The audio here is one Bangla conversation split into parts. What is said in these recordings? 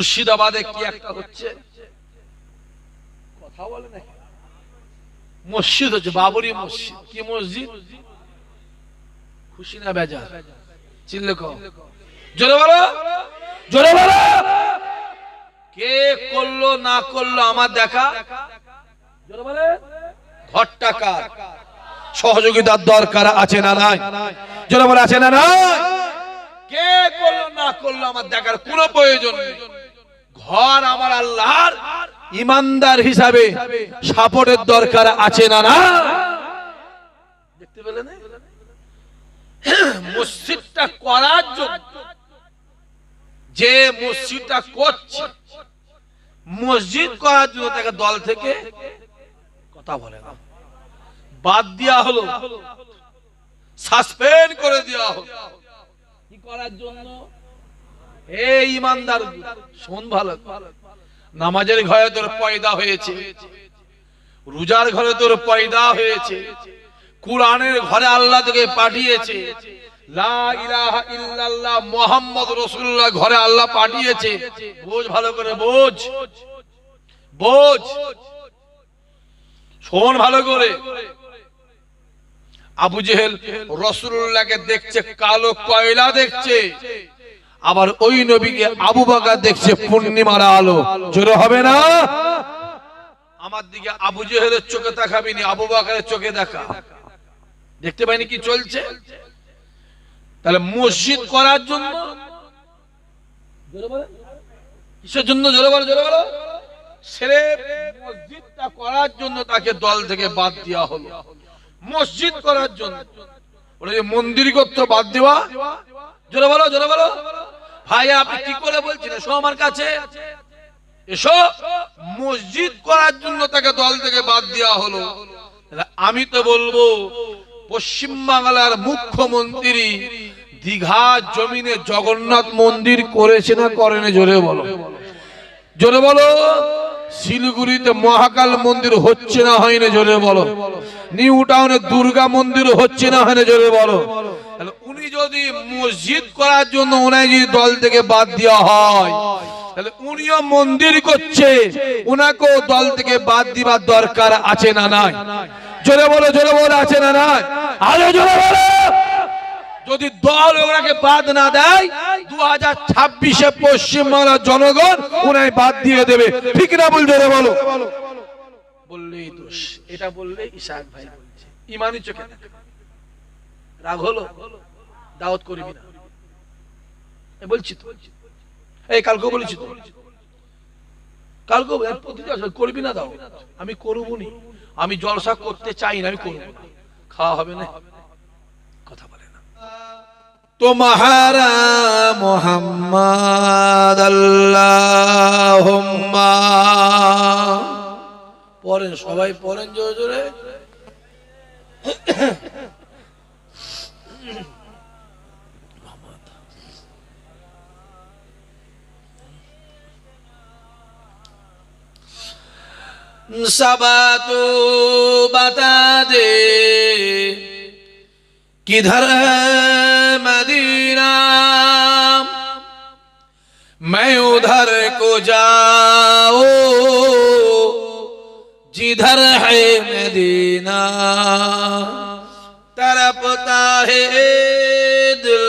মুর্শিদাবাদে কি একটা হচ্ছে, কথা বলে না, মসজিদ হচ্ছে, বাবরি মসজিদ। কি মসজিদ? খুশি না বেজার? চিল্লে কও, জোরে বলো, জোরে বলো। কে করলো না করলো আমার দেখা, জোরে বলে। ঘরটা কার? সহযোগিতার দরকার আছে না নাই? জোরে বলে, আছে না নাই? কে করলো না করলো আমার দেখার কোনো প্রয়োজন নেই। ঘর আমার আল্লাহর, ইমানদার হিসাবে সাপোর্টের দরকার আছে না না? দেখতে পেলেন? মসজিদটা করার জন্য, যে মসজিদটা করছে, মসজিদ করার জন্য তাকে দল থেকে কথা বলে না, বাদ দেওয়া হলো, সাসপেন্ড করে দেওয়া হলো। কি করার জন্য? এই ইমানদার শোন ভালো, নামাজের ঘরে তোর পয়দা হয়েছে, রোজার ঘরে তোর পয়দা হয়েছে, কুরআনের ঘরে আল্লাহ তোকে পাঠিয়েছে, লা ইলাহা ইল্লাল্লাহ মুহাম্মদ রাসূলুল্লাহ ঘরে আল্লাহ পাঠিয়েছে। বোঝ, ভালো করে বোঝ, বোঝ, শোন ভালো করে। আবু জেহেল রাসূলুল্লাহকে দেখছে কালো কয়লা দেখছে, আবার ওই নবীকে আবু বকর দেখছে পূর্ণিমার আলো। জোরে হবে না? আমার দিকে আবু জেহেলের চোখে তাকাবি না, আবু বকরের চোখে দেখা। দেখতে পাইনি কি চলছে? তাহলে মসজিদ করার জন্য, জোরে বলো, কিসের জন্য? জোরে বলো, জোরে বলো। সির্ফ মসজিদটা করার জন্য তাকে দল থেকে বাদ দেওয়া হলো। মসজিদ করার জন্য, ওরা যে মন্দির করতে বাদ দেওয়া। জোরে বলো, জোরে বলো। ভাই আপনি কি করে বলছেন? এসো আমার কাছে, এসো। মসজিদ করার জন্য তাকে দল থেকে বাদ দেওয়া হলো। আমি তো বলবো, পশ্চিম বাংলার মুখ্যমন্ত্রী দীঘা জমিনে জগন্নাথ মন্দির করেছে না করেনি? জোরে বলো, জোরে বলো। শিলিগুড়িতে মহাকাল মন্দির হচ্ছে না হয়নি? জোরে বলো। নিউ টাউনে দুর্গা মন্দির হচ্ছে না হয়নি? জোরে বলো। তাহলে উনি যদি মসজিদ করার জন্য উনি যদি দল থেকে বাদ দেওয়া হয়, তাহলে উনিও মন্দির করছে, উনাকেও দল থেকে বাদ দিবার দরকার আছে না নাই? জোরে বলো, জোরে বলো, আছে না নাই? আরে জোরে বলো। যদি দল ওনাকে বাদ না দেয়, 2026-এ পশ্চিমবাংলার জনগণ উনাই বাদ দিয়ে দেবে। ঠিক না বল? জোরে বলো। বললেই দোষ, এটা বললে ইসাক ভাই বলছে ইমানি চোখে রাগ হলো, দাওয়াত করবি না বলছি তো। এই কালকে বলেছি তো, কালকে করবি না, দাও। আমি করবো নি, আমি জলসা করতে চাই না, আমি করবো না। খাওয়া হবে না, কথা বলে না। তোমারা মুহাম্মাদ আল্লাহুম্মা পড়েন, সবাই পড়েন জোরে জোরে। सबा तो बता दे किधर है मदीना, मैं उधर को जाओ जिधर है मदीना, तड़पता है दिल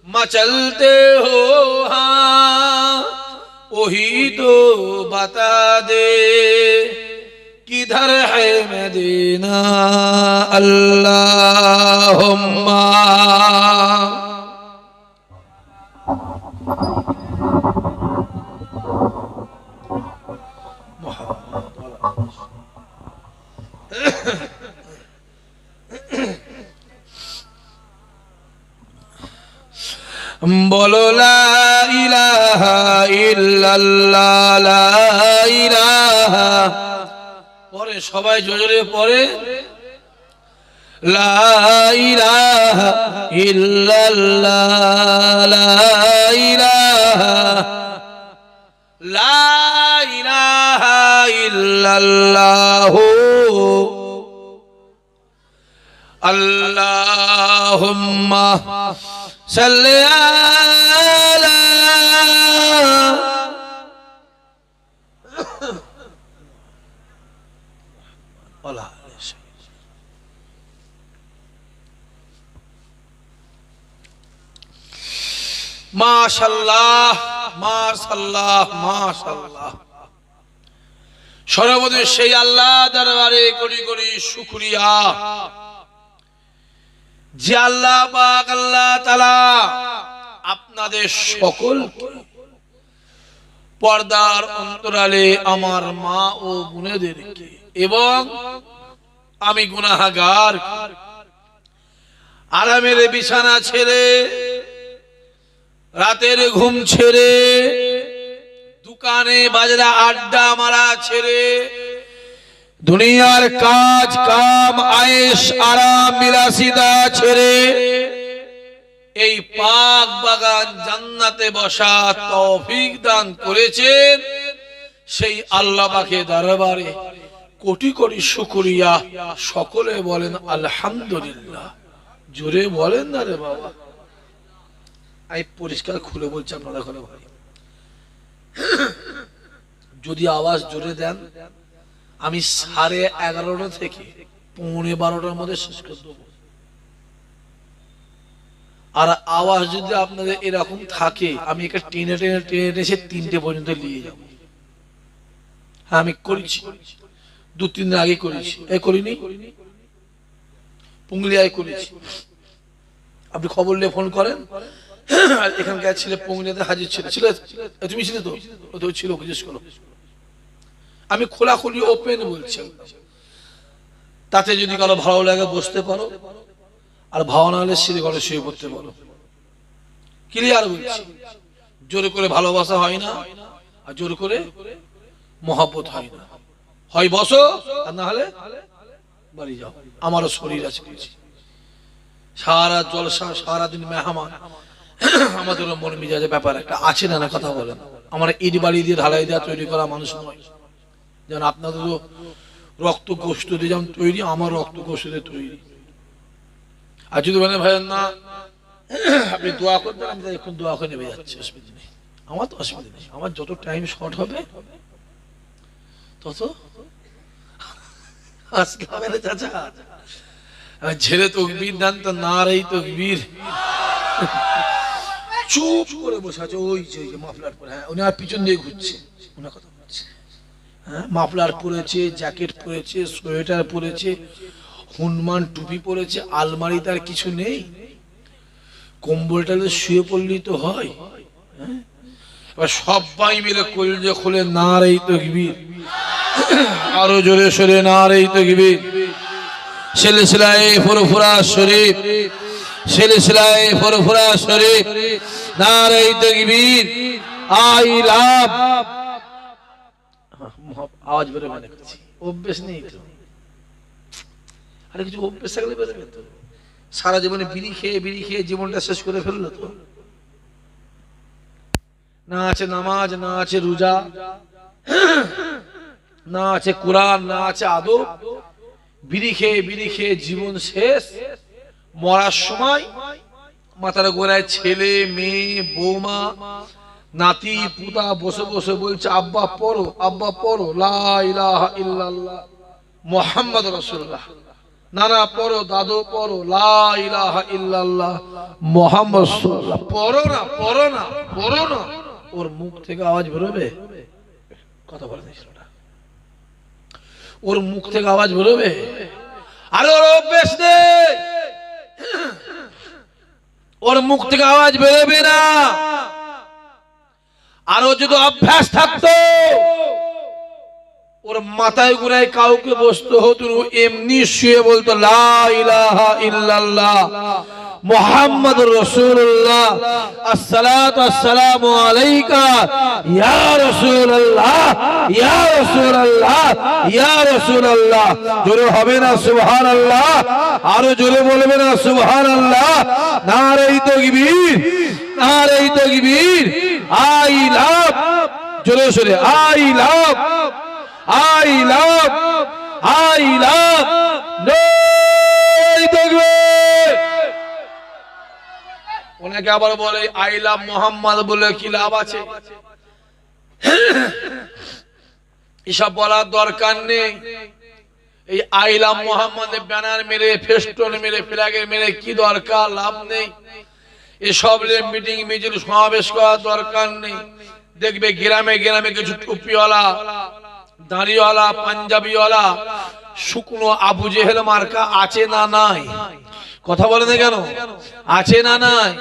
मचलते हो हाँ, वही तो बता दे किधर है मदीना। अल्लाहुम्मा बोलो ला इलाहा इल्लल्लाह, ला इलाहा। পরে সবাই জোরে পড়ে, লা ইলাহা ইল্লাল্লাহ, লা ইলাহা, লা ইলাহা ইল্লাল্লাহ। আল্লাহুম্মা সাল্লি আলা মাশাআল্লাহ মাশাআল্লাহ মাশাআল্লাহ। সর্বদা সেই আল্লাহ দরবারে কোটি কোটি শুকরিয়া যে আল্লাহ পাক আল্লাহ তাআলা আপনাদের সকল পর্দার অন্তরালে আমার মা ও বোনেদেরকে এবং আমি গুনাহগার আরামের বিছানা ছেড়ে রাতের ঘুম ছেড়ে দোকানে বাজারে আড্ডা মারা ছেড়ে দুনিয়ার কাজ কাম আয়েশ আরাম বিলাসিতা ছেড়ে এই পাক বাগান জান্নাতে বসা তৌফিক দান করেছেন সেই আল্লাহ পাকের দরবারে কোটি কোটি শুকরিয়া। সকলে বলেন আলহামদুলিল্লাহ। জোরে বলেন না রে বাবা। আমি পরিষ্কার খুলে বলছি আপনারা খুলে ভাই, যদি আওয়াজ জোরে দেন আমি 11:30 থেকে 11:45 মধ্যে শেষ করে দেবো। আর আওয়াজ যদি আপনাদের এরকম থাকে আমি একটা টেনে টেনে টেনে এসে 3টে পর্যন্ত নিয়ে যাব। হ্যাঁ আমি করেছি, 2-3 দিন আগে করেছি। এই করিনি, পুংলিয়ায় করেছি। আপনি খবর নিয়ে ফোন করেন, আর এখানকার ছেলে পুংলিয়াতে হাজির ছিল। তুমি ছিলে তো? তো ছিল, জিজ্ঞেস করো। আমি খোলাখুলি ওপেন বলছি, তাতে যদি কারো ভালো লাগে বসতে পারো, আর ভালো না হলে সিঁড়ি ঘরে শুয়ে পড়তে পারো। ক্লিয়ার বলছি। জোরে করে ভালোবাসা হয় না, আর জোর করে মহব্বত হয় না। হয় বসো, আর না হলে বাড়ি যাও। আমারও শরীর আছে, সারা জলসা সারাদিন মেহমান, আমাদেরও মন মিজাজের ব্যাপার একটা আছে না, কথা বলেন। আমরা ইট বাড়ি দিয়ে ঢালাই দেওয়া তৈরি করা মানুষ নয়। যেমন আপনাদেরও রক্ত গোস্ত দিয়ে যেমন তৈরি, আমার রক্ত গোস্ত দিয়ে তৈরি। আর যদি বলেন ভাই না আপনি দোয়া করবেন, আমি এখন দোয়া করে নেমে যাচ্ছি, অসুবিধা নেই। আমার তো অসুবিধা নেই, আমার যত টাইম শর্ট হবে তত আজকে হবে না চাচা। ছেলে তকবীর দেন তো নারে তকবীর। চুপ করে বসে আছে ওই যে মাফলার পরে। হ্যাঁ উনি আর পিছন দিয়ে ঘুরছে, ওনার কথা বলছে। হ্যাঁ মাফলার পরেছে, জ্যাকেট পরেছে, সোয়েটার পরেছে, হনুমান টুপি পরেছে। আলমারি তার কিছু নেই, কম্বলটা শুয়ে পড়লেই তো হয়। এবার সবাই মিলে কলজে খুলে নারে তাকবীর, আরো জোরে সরে নারে তাকবীর। সিলসিলায়ে ফুরফুরা শরীফ, সিলসিলায়ে ফুরফুরা শরীফ, নারে তাকবীর। আই লাভ আওয়াজ বেরোবে মানে করছি, অভ্যেস নেই তো। আরে কিছু অভ্যেস থাকলে বেরোবে তো। সারা জীবনে বিড়ি খেয়ে জীবনটা শেষ করে ফেললো তো। না আছে নামাজ, না আছে রোজা, না আছে কোরআন, না আছে আদব। বিড়ি খেয়ে জীবন শেষ। মরার সময় মাথার গোড়ায় ছেলে মেয়ে বৌমা নাতি পুতা বসে বসে বলছে আব্বা পড়ো, আব্বা পড়ো লা ইলাহা ইল্লাল্লাহ মুহাম্মাদুর রাসূলুল্লাহ। নানা পড়ো, দাদু পড়ো লা ইলাহা ইল্লাল্লাহ মুহাম্মাদুর রাসূলুল্লাহ। পড়ো না, পড়ো না, পড়ো না। ওর মুখ থেকে আওয়াজ বেরোবে? কথা বলে না, ওর মুখ থেকে আওয়াজ বেরোবে? আরে ওর অভ্যেস নেই, ওর মুখ থেকে আওয়াজ বেরোবে না। আরো যদি অভ্যাস থাকতো, ওর মাথায় গুড়ায় কাউকে বসতে হতো, এমনি শুয়ে বলতো লা ইলাহা ইল্লাল্লাহ মুহাম্মাদুর রাসূলুল্লাহ, আসসালাতু আসসালামু আলাইকা ইয়া রাসূলুল্লাহ, ইয়া রাসূলুল্লাহ, ইয়া রাসূলুল্লাহ। জোরে হবে না সুবহানাল্লাহ? আরো জোরে বলবে না সুবহানাল্লাহ? নারে তাকবীর, নারে তাকবীর। আই লাভ, জোরে সরে I love, I love, I love. নারে তাকবীর। ওনাকে আবার বলে আই লাভ মোহাম্মদ, বলে কি লাভ আছে? এসব বলার দরকার নেই। এই আই লাভ মোহাম্মদের ব্যানার মেরে, ফেস্টুন মেরে, ফ্ল্যাগের মেরে কি দরকার? লাভ নেই। এসব মিটিং মিছিল সমাবেশ করার দরকার নেই। দেখবে গ্রামে গ্রামে কিছু টুপিওয়ালা, দাড়িওয়ালা, পাঞ্জাবিওয়ালা, শুকনো আবু জেহেল মার্কা আছে না নাই? কথা বলে না কেন? আছে না নাই?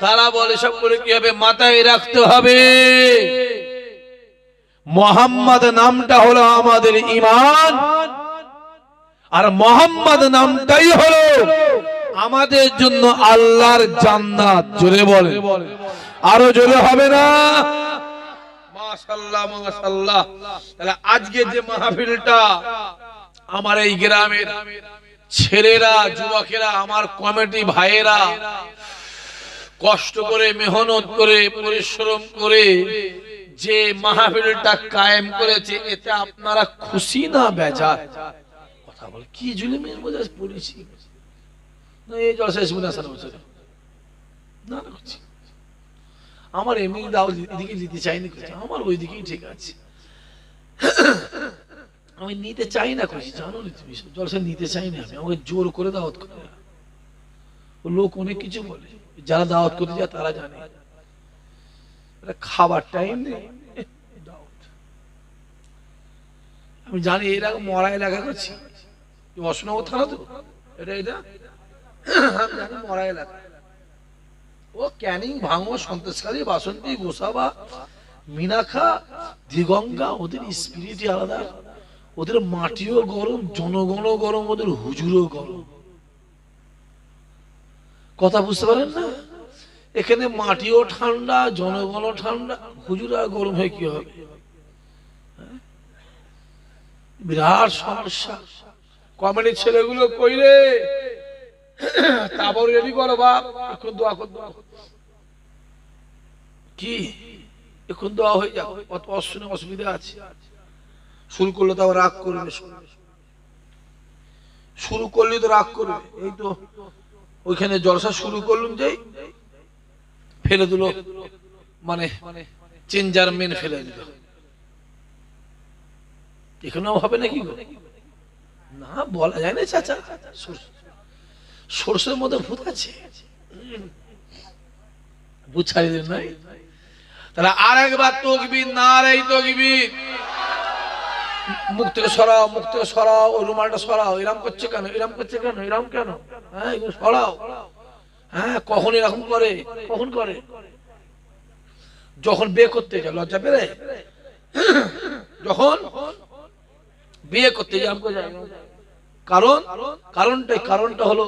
তারা বলে সব করে কি হবে? মাথায় রাখতে হবে মোহাম্মদ নামটা হলো আমাদের ঈমান, আর মোহাম্মদ নামটাই হলো আমাদের জন্য আল্লাহর জান্নাত। জোরে বলে, আরো জোরে হবে না? মাশাআল্লাহ মাশাআল্লাহ। তাহলে আজকে যে মাহফিলটা আমার এই গ্রামের ছেলেরা, যুবকেরা, আমার কমিটি ভাইয়েরা কষ্ট করে, মেহনত করে, পরিশ্রম করে যে মাহফিলটা কায়েম করেছে, এতে আপনারা খুশি না বেজার? কথা বল, কি জুলুমের মধ্যে পড়েছি না এই জলসা শুনে আসার বছর না করছি। আমার এমনি দাও এদিকে নিতে চাইনি, আমার ওই দিকেই ঠিক আছে, আমি নিতে চাই না খুশি, জানো তুমি জলসা নিতে চাই না আমি, আমাকে জোর করে দাওয়াত করে। লোক অনেক কিছু বলে, যারা দাওয়াত করতে যায় তারা জানে খাবার টাইম নেই। আমি জানি এরকম মরা এলাকা করছি, অশোকনগর থানা তো এটা এটা আমি জানি মরা এলাকা। ও ক্যানিং, ভাঙো, সন্তেশখালী, বাসন্তী, গোসাবা, মিনাখা, দিগঙ্গা, ওদের স্পিরিটই আলাদা, ওদের মাটিও গরম, জনগণও গরম, ওদের হুজুরও গরম। কথা বুঝতে পারেন না? এখানে মাটিও ঠান্ডা, জনগণও ঠান্ডা, হুজুর আর গরম হয়ে কি হবে? বিরাট সমস্যা। কমিটির ছেলেগুলো কইরে তারপর রেডি করো বাপ, এখন দোয়া কর, দোয়া কর। কি এখন দোয়া হয়ে যাও, অত অসুবিধা আছে? শুরু করলে তো আবার রাগ করবে, শুরু করলে তো রাগ করবে। এই তো ওইখানে জলসা শুরু করলাম, যেই ফেলে দিল, মানে চেঞ্জার মেন ফেলে দিল। এখানেও হবে নাকি? না বলা যায় না চাচা, সরষের মধ্যে ভূত আছে, ভূত ছাড়িয়ে দেন নাই। তাহলে আর একবার তাকবীর, নারে তাকবীর। মুখ থেকে সরাও, মুখ থেকে সরাও, ওই রুমালটা সরাও। এরকম করছে কেন? এরকম করছে কেন? এরকম কেন? হ্যাঁ এগুলো সরাও। হ্যাঁ কখন এরকম করে? কখন করে? যখন বিয়ে করতে যায় লজ্জা পেলে, যখন বিয়ে করতে যায় কারণ কারণটা হলো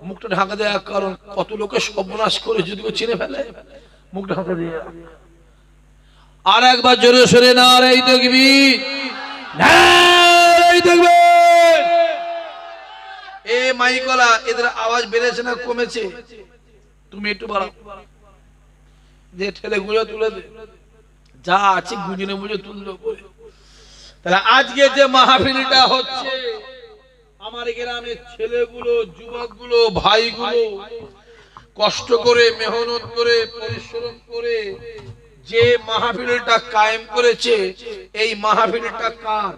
মুখটা ঢাকা দেওয়ার কারণ। কত লোকে সর্বনাশ করে যদি চিনে ফেলে, মুখটা ঢাকা দিয়ে। আর একবার জোরে সরে নারে তাকবীর, নারে তাকবীর। এ মাইকলা, এদের আওয়াজ বেড়েছে না কমেছে? তুমি একটু বাড়াও, যে ঠেলে গুঁজে তুলে দে, যা আছে গুঁজনে মুজে তুললো করে। তাহলে আজকে যে মাহফিলটা হচ্ছে, আমার গ্রামের ছেলেগুলো, যুবকগুলো, ভাইগুলো কষ্ট করে, মেহনত করে, পরিশ্রম করে যে মাহফিলটা কায়েম করেছে, এই মাহফিলটা কার?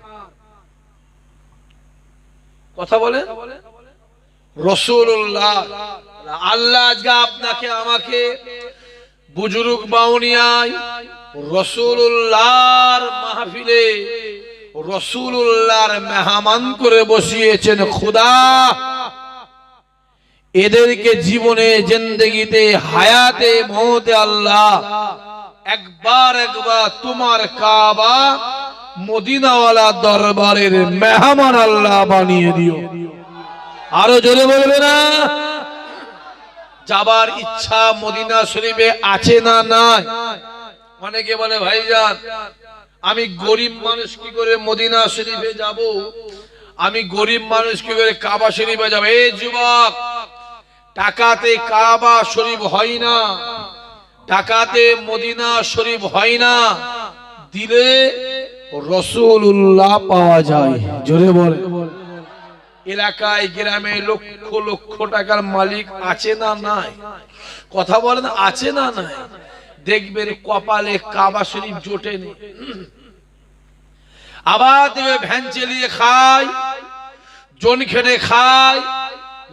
কথা বলেন। রাসূলুল্লাহ। আল্লাহ আজকে আপনাকে আমাকে বুজুর্গ বাউনিয়ায় রাসূলুল্লাহর মাহফিলে রাসূলুল্লাহর মেহমান করে বসিয়েছেন। খোদা এদেরকে জীবনে, জিন্দেগিতে, হায়াতে, মওতে আল্লাহ একবার তোমার কাবা মদিনাওয়ালা দরবারের মেহমান আল্লাহ বানিয়ে দিও। আরো জোরে বলবে না? যাবার ইচ্ছা মদিনা শরীফে আছে না নাই? অনেকে বলে ভাইজান আমি গরিব মানুষ, কি করে মদিনা শরীফে যাব? আমি গরিব মানুষ, কি করে কাবা শরীফে যাব? এই যুবক, টাকাতে কাবা শরীফ হয় না, টাকাতে মদিনা শরীফ হয় না, দিলে রাসূলুল্লাহ পাওয়া যায়। জোরে বলে। এলাকায় গ্রামে লক্ষ লক্ষ টাকার মালিক আছে না নাই? কথা বলেন, আছে না নাই? দেখবেন কপালে কাবা শরীফ জোটেনি, আবার দেখবে ভ্যান চালিয়ে খায়, জন খেটে খায়,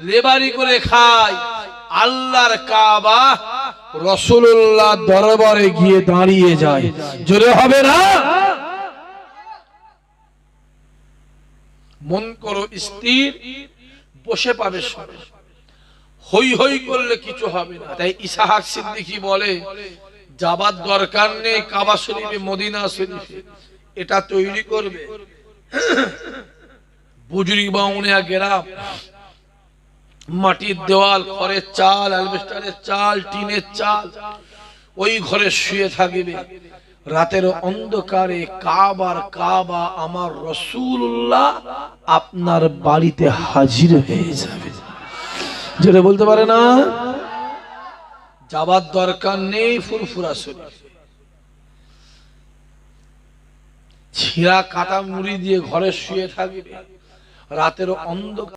লেবারি করে খায়, আল্লাহর কাবা রাসূলুল্লাহ দরবারে গিয়ে দাঁড়িয়ে যায়। জোরে হবে না? মন করো স্থির, বসে পাবে সব। হই হই করলে কিছু হবে না। তাই ইসহাক সিদ্দিকী বলে যাবার দরকার নেই কাবা শরীফে, মদিনা শরীফে, এটা তৈরি করবে বুজুর্গ বাউনিয়া গ্রাম, মাটির দেওয়াল, খড়ের চাল, অ্যালবেস্টারের চাল, টিনের চাল, ওই ঘরে শুয়ে থাকবে। রাতের অন্ধকারে কাবার কাবা আমার রাসূলুল্লাহ আপনার বাড়িতে হাজির হয়ে যাবে। যেটা বলতে পারে না, যাবার দরকার নেই ফুরফুরা শরীফ, ছিঁড়া কাটা মুড়ি দিয়ে ঘরে শুয়ে থাকবে। রাতের অন্ধকার